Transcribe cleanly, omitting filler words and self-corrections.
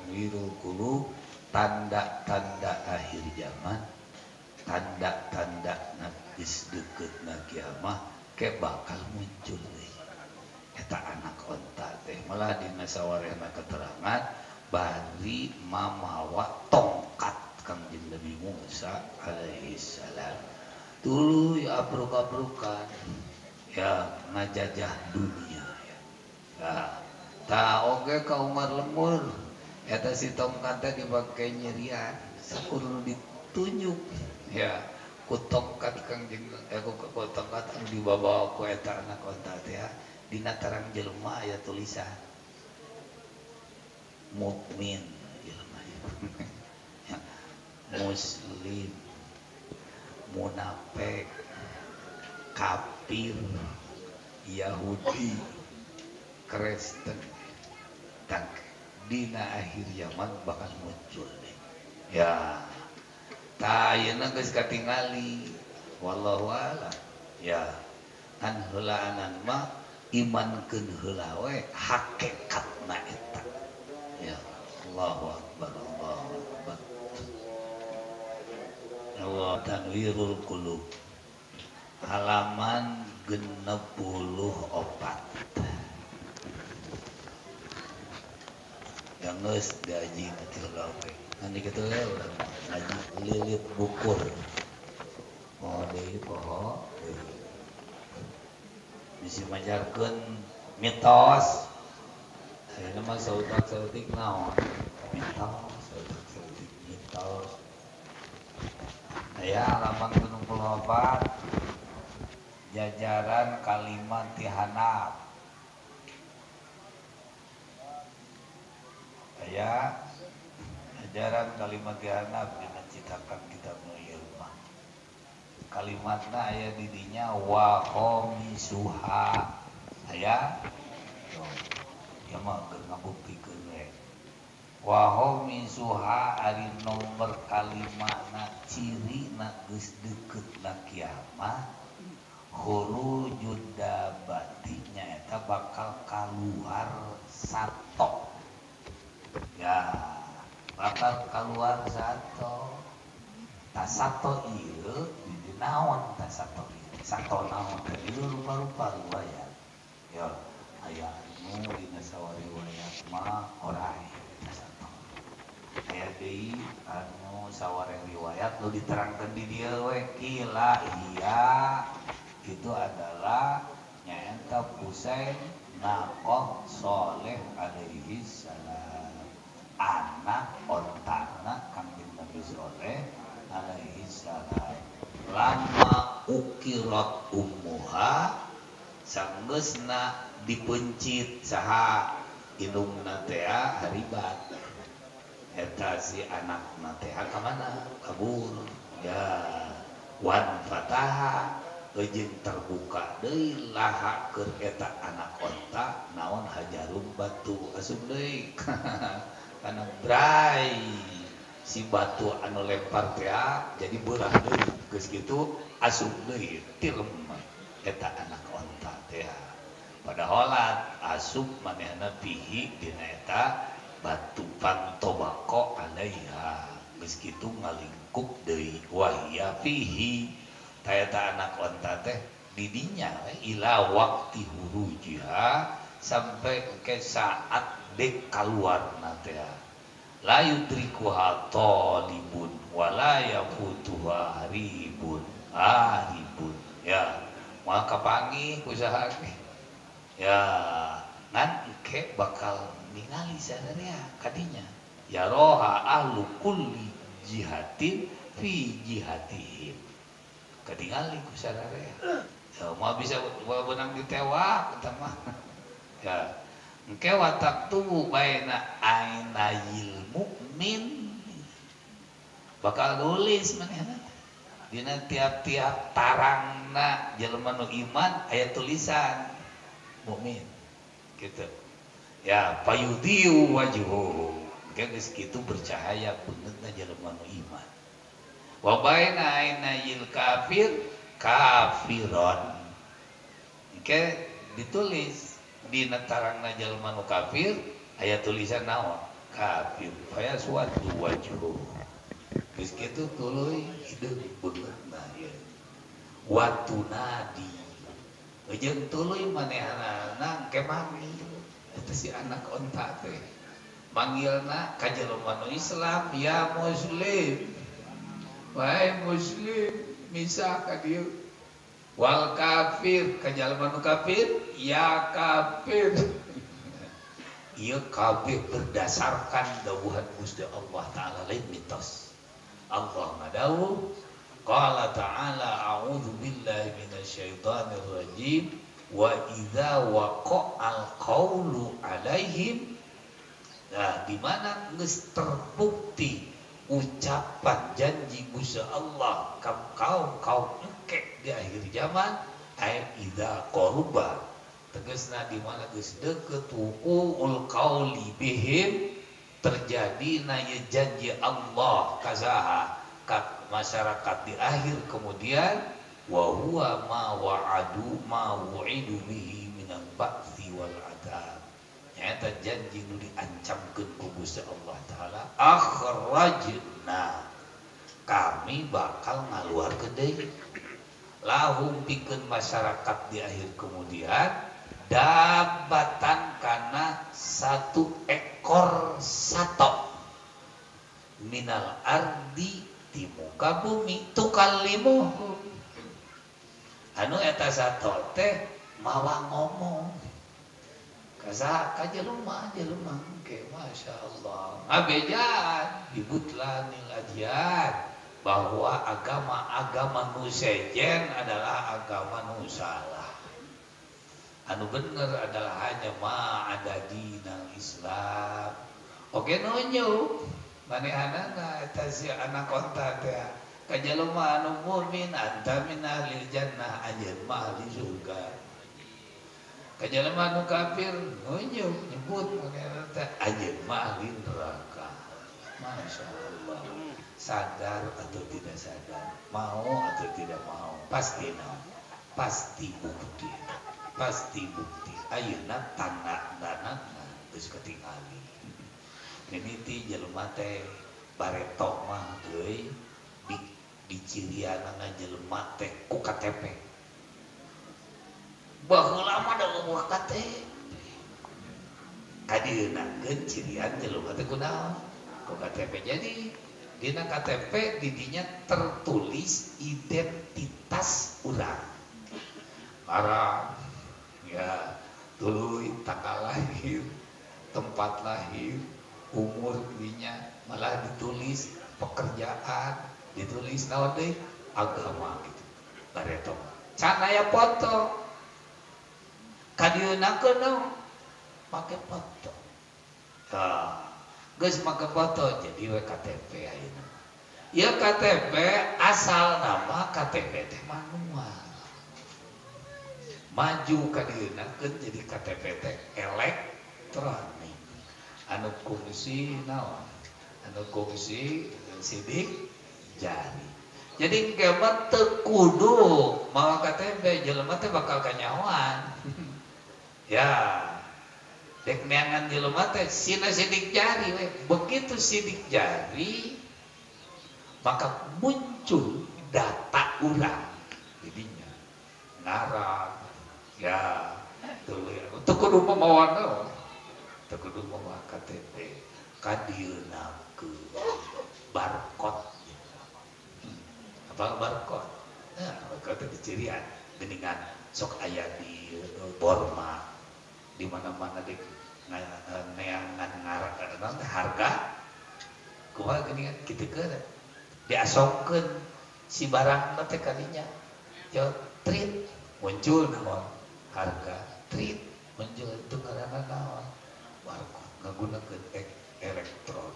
tanwirul qulub, tanda-tanda akhir zaman, tanda-tanda geus deukeutna kiamat ke bakal muncul deui. Eta anak onta teh malah dina sawarehna keterangan bari mamawa tongkat Kangjeng Nabi Musa alaihi salam. Dulu ya abruk-abrukan ya ngajajah dunia ya. Nah, ta oge ka Umar Lemur eta si tongkat teh dibake nyerian sakudu ditunjuk ya ku tongkat Kangjeng ku tongkat anu dibawa ku eta anak onta teh ya. Dina tarang jelema aya tulisan mukmin jelema ya. Muslim, munafik, kafir, Yahudi, Kristen, dan dina akhir zaman bakal muncul nih. Ya, ta ayeuna geus katingali, wallahu a'lam. Ya, kan heulaanan mah imankeun heula we hakikatna eta. Ya, Allahu akbar, Allahu akbar. Allah tanwirul qulub. Halaman 64. Yang geus diaji teh gawe. Andi kitu we urang ngaji lilit bukur. Oh deui poho. Bisi majarkeun mitos. Ayeuna mah sautak-sautik naon? Mitos, sautak-sautik mitos. Aya halaman 64 jajaran kalimat tihanap. Aya jajaran kalimat tihanap dina citakan kitab nu ieu mah. Kalimatna aya di dinya wa qomisuha. Aya ya mah keur ngabuktikeun we. Wa qomisuha ari nomor kalimatna cirina geus deukeutna kiamat. Khurujud dabati nyaeta bakal kaluar sato. Ya, bakal kaluar sato. Ta sato ieu di naon ta sato ieu? Sato naon teh ieu rupa-rupa riwayat. Ya, aya anu dina sawariwayat mah orai ta sato. Aya deui anu sawareh riwayat nu diterangkeun di dieu we kila iya itu adalah nyaeta Husain naqoh Sholeh alaihi salam, anak ontana Kangjeng Nabi Sholeh alaihi salam. Lama ukirat ummuha sanggeusna dipencit saha indungna teh haribat. Eta si anakna teh ka mana? Kabur. Ya, wan fataha jeung terbuka deui lahakeun eta anak onta naon hajarum batu asup deui kana brai si batu anu lempar teh jadi beurah deui geus kitu asup deui tirem eta anak onta teh pada holat asup manehna pihi dina eta batu pantobako alaiha geus kitu ngalingkup deui wahia pihi tayata anak onta teh didinya ila waktu hurujiha sampai ke saat dek keluar teh la yudrikuha talibun wala yafutuha haribun ya maka panggih usaha ya ngan ke bakal ningali sadaya kadinya ya roha ahlu kulli jihatin fi jihatihim ketinggalan ku sadaya ya mau bisa benang ditewak eta mah ya engke watak tubuh baina ainayil mukmin bakal nulis manehna dina tiap-tiap tarangna jelema nu iman aya tulisan mukmin gitu ya payudiu wajhuhu engke geus kitu bercahaya beungeutna jelema nu iman wa baina ainayil kafir kafiron engke ditulis dina tarangna jalma nu kafir aya tulisan naon kafir faya suatu wajhu geus kitu tuluy hideung beungeutna ieu watu nadi jeung tuluy manehna ke manggil eta si anak onta teh manggilna ka jelema nu Islam ya muslim wahai muslim misa ka dieu wal kafir ka jelema nu kafir ya kafir. Ia kabeh berdasarkan dawuhan Gusti Allah Ta'ala lain mitos. Allah ngadawuh qala ta'ala a'udzu billahi minasyaitonir rajim wa idza waqa'al qawlu 'alaihim. Nah, di mana geus terbukti ucapan janji Gusti Allah kaum engke di akhir zaman ay idza qaruba tegasna di mana geus deukeut wuqu'ul qauli bihim terjadi na janji Allah kasaha ka masyarakat di akhir kemudian wa huwa ma wa'adu ma wu'idu bihi minal ba'thi wal adab nyata janji nu diancamkeun ku Gusti Allah Taala akhrajna kami bakal ngaluarkeun deui lahum pikeun masyarakat di akhir kemudian dabatan kana satu ekor sato minal ardi di muka bumi tukallimuhum anu eta sato teh mawa ngomong kasaha ka jelema ke masyaallah abejaan dibutlanil adyan bahwa agama nu sejen adalah agama nu salah. Anu bener adalah hanya ma ada dinal Islam. Oke nunjuk manehanana eta si anak onta teh ka jelema anu mukmin anta min ahlil jannah anjeun mah ahli surga. Ka jelema anu kafir nunjuk nyebut manehanana teh anjeun mah ahli neraka. Masyaallah. Sadar atau tidak sadar, mau atau tidak mau, pasti bukti ayeuna tanda-tanda geus ketingali mimiti jelema teh bareto mah euy di cirianana jelema teh ku KTP baheula mah da eueuh KTP kadieuna geun cirian jelema teh kunaon ku KTP jadi dina KTP didinya tertulis identitas urang para ya tuluy tanggal lahir tempat lahir umur dinya malah ditulis pekerjaan ditulis naon deui agama gitu bareto can aya foto kadieuna keun make foto geus make foto jadi we KTP ayeuna ya KTP asal nama KTP teh manual maju kadienakeun jadi KTP teh elektronik anu kungsi naon anu kungsi sidik jari jadi kemah teu kudu mawa KTP jelema teh bakal kanyahoan ya dek neangan jelema teh sina sidik jari we begitu sidik jari maka muncul data urang jadinya ngaran ya teu kudu mawa naon teu kudu mawa KTP kadienakeun barcode apa barcode nah barcode dicirian geuningan sok aya di Borma di mana-mana di neangan ngaran harga kumaha geuningan kitu keur diasongkeun si barang teh kadinya yo treat muncul naon harga treat muncul itu ngaranna naon barcode ngagunakeun elektron